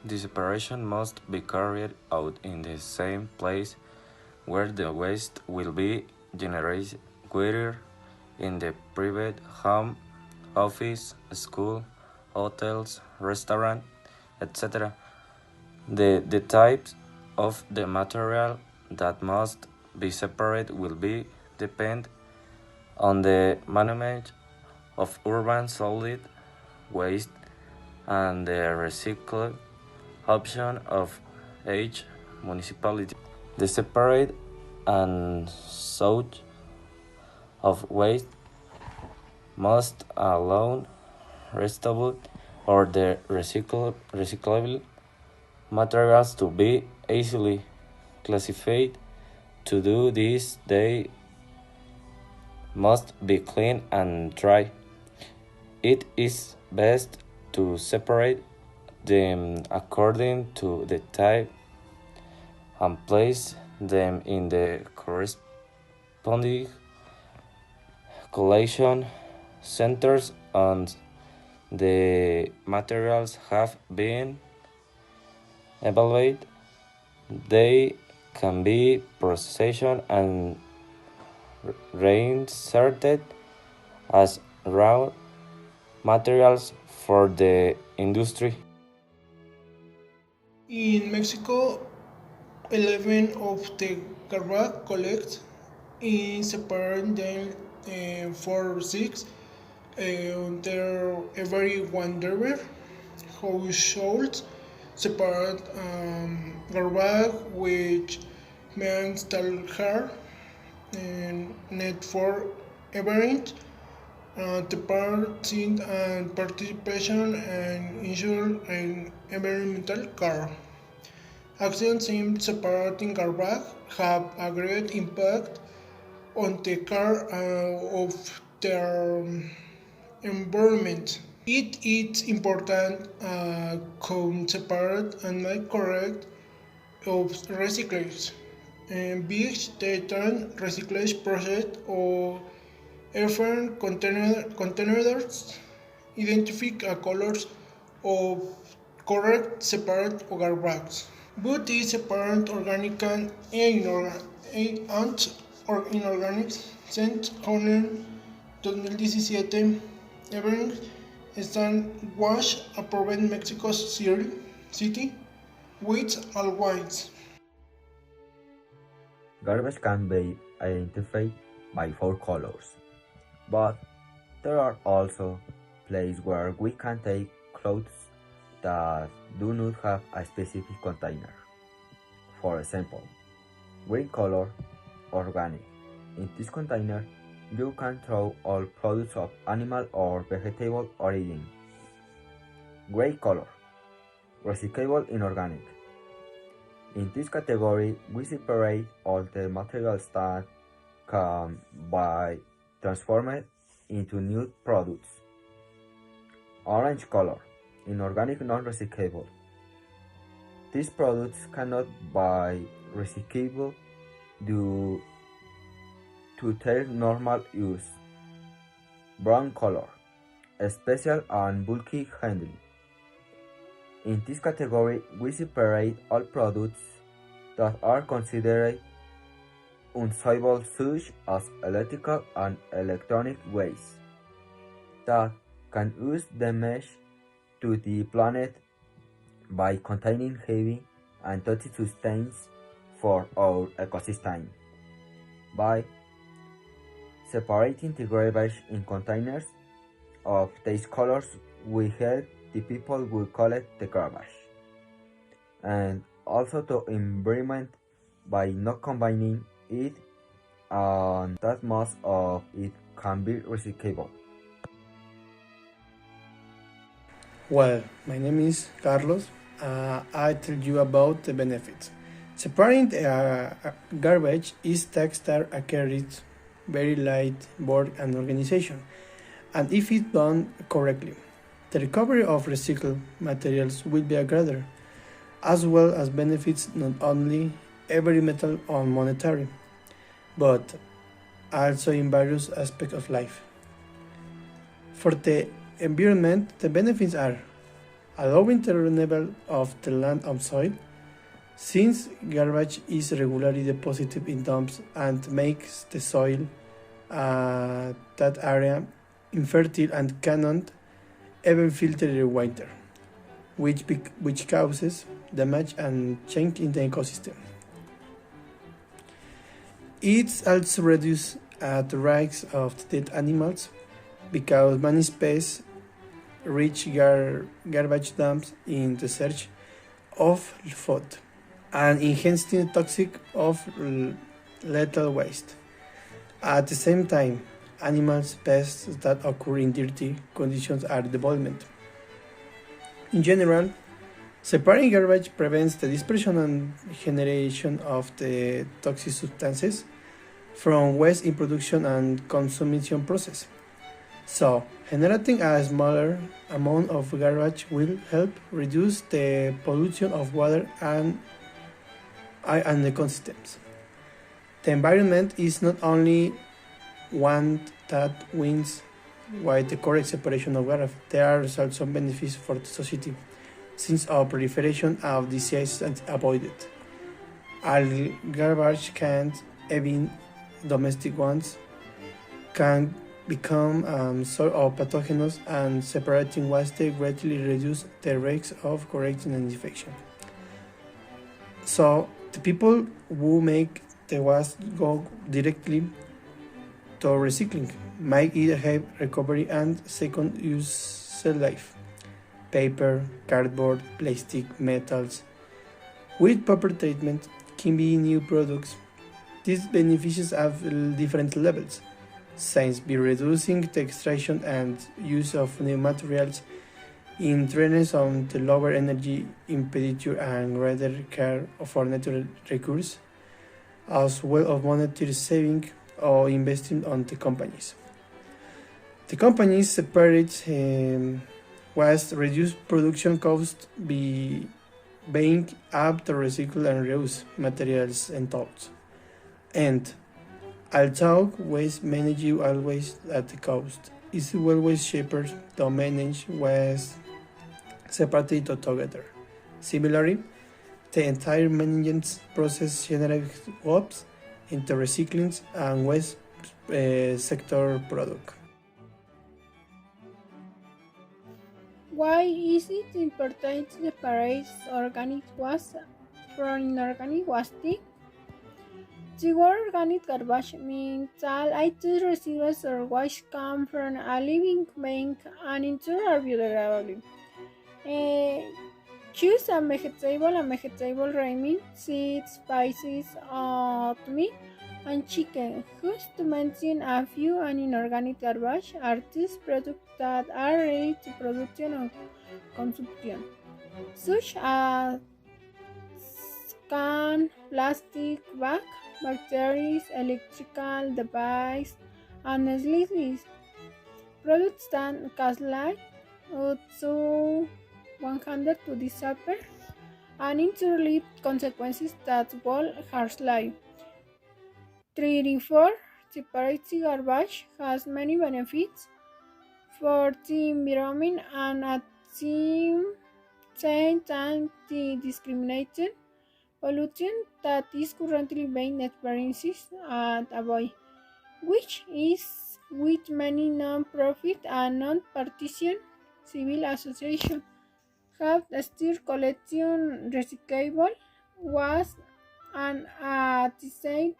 The separation must be carried out in the same place where the waste will be generated, whether in the private home, office, school, hotels, restaurant, etc. The types of the material that must be separated will be depend on the management of urban solid waste and the recycling option of each municipality. The separate and sort of waste must allow restable or the recyclable materials to be easily classified. To do this, they must be clean and dry. It is best to separate them according to the type and place them in the corresponding collection centers and the materials have been evaluated. They can be processed and reinserted as raw materials for the industry. In Mexico, 11 of the garbage collects in separate them for 6. There every one driver households separate garbage which means tell her and net for average the participation and participation and ensure an environmental car. Actions in separating garbage have a great impact on the car of their environment. It is important to separate and make correct of recyclage. And big data recyclage process or different containers identify colors of correct separate garbage. But is separate organic and inorganic since Honor 2017 Everett están Wash approved Mexico City with all whites. Garbage can be identified by 4 colors, but there are also places where we can take clothes that do not have a specific container. For example, green color, organic. In this container, you can throw all products of animal or vegetable origin. Gray color, recyclable inorganic. In this category, we separate all the materials that can be transformed into new products. Orange color, inorganic non-recyclable. These products cannot be recyclable due to their normal use. Brown color, special and bulky handling. In this category, we separate all products that are considered unusable such as electrical and electronic waste that can cause damage to the planet by containing heavy and toxic substances for our ecosystem. By separating the garbage in containers of these colors, we help the people who collect the garbage, and also to environment by not combining it and that most of it can be recyclable. Well, my name is Carlos. I tell you about the benefits. Separating garbage is textile carries very light work and organization, and if it's done correctly, the recovery of recycled materials will be greater, as well as benefits not only environmental or monetary, but also in various aspects of life. For the environment, the benefits are allowing the renewal of the land and soil, since garbage is regularly deposited in dumps and makes the soil that area infertile and cannot even filter the water, which causes damage and change in the ecosystem. It also reduces the risk of dead animals because many species reach garbage dumps in the search of food and ingesting toxic of lethal waste. At the same time, animals pests that occur in dirty conditions are development. In general, separating garbage prevents the dispersion and generation of the toxic substances from waste in production and consumption process. So, generating a smaller amount of garbage will help reduce the pollution of water and ecosystems. The environment is not only one that wins by the correct separation of garbage, there are also benefits for the society, since our proliferation of diseases is avoided. All garbage cans, even domestic ones, can become source of pathogens, and separating waste greatly reduce the risk of correcting an infection. So the people who make the waste go directly to recycling make it have recovery and second use life. Paper, cardboard, plastic, metals with proper treatment can be new products. These benefits have different levels, since by reducing the extraction and use of new materials in trends on the lower energy expenditure and greater care for natural resources, as well as monetary saving or investing on the companies. The companies separate waste, reduce production costs by being able to recycle and reuse materials and tools. And although waste managed always at the cost, it's always cheaper to manage waste separately together. Similarly, the entire management process generates jobs into recycling and waste sector product. Why is it important to separate organic waste from inorganic waste? The word organic garbage means that items residues or waste come from a living being and are biodegradable. Choose a vegetable ramen, seeds, spices, meat, and chicken. Just to mention a few, and inorganic garbage are these products that are ready to production or consumption, such as can, plastic, bag, batteries, electrical device, and slices. Products that can slide up to 100 to disappear and interleave consequences that will harsh life. 34. Separating garbage has many benefits for the environment and at the same time the discriminating pollution that is currently being experienced at Avoy, which is with many non-profit and non-partisan civil associations have still collecting recyclable waste and at the same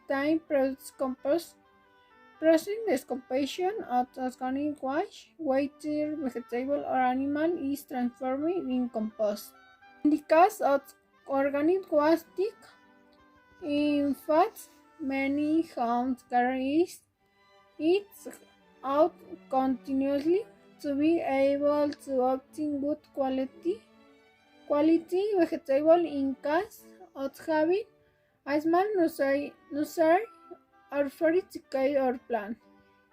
time produce compost. Processing decomposition of organic waste, whether vegetable or animal, is transformed in compost. In the case of organic waste, in fact, many homes carry it out continuously to be able to obtain good quality vegetable in case of having a small nursery or vertical or plant.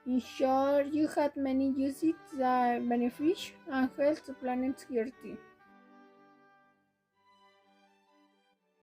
In short, you had many uses that benefit and help the planet healthy.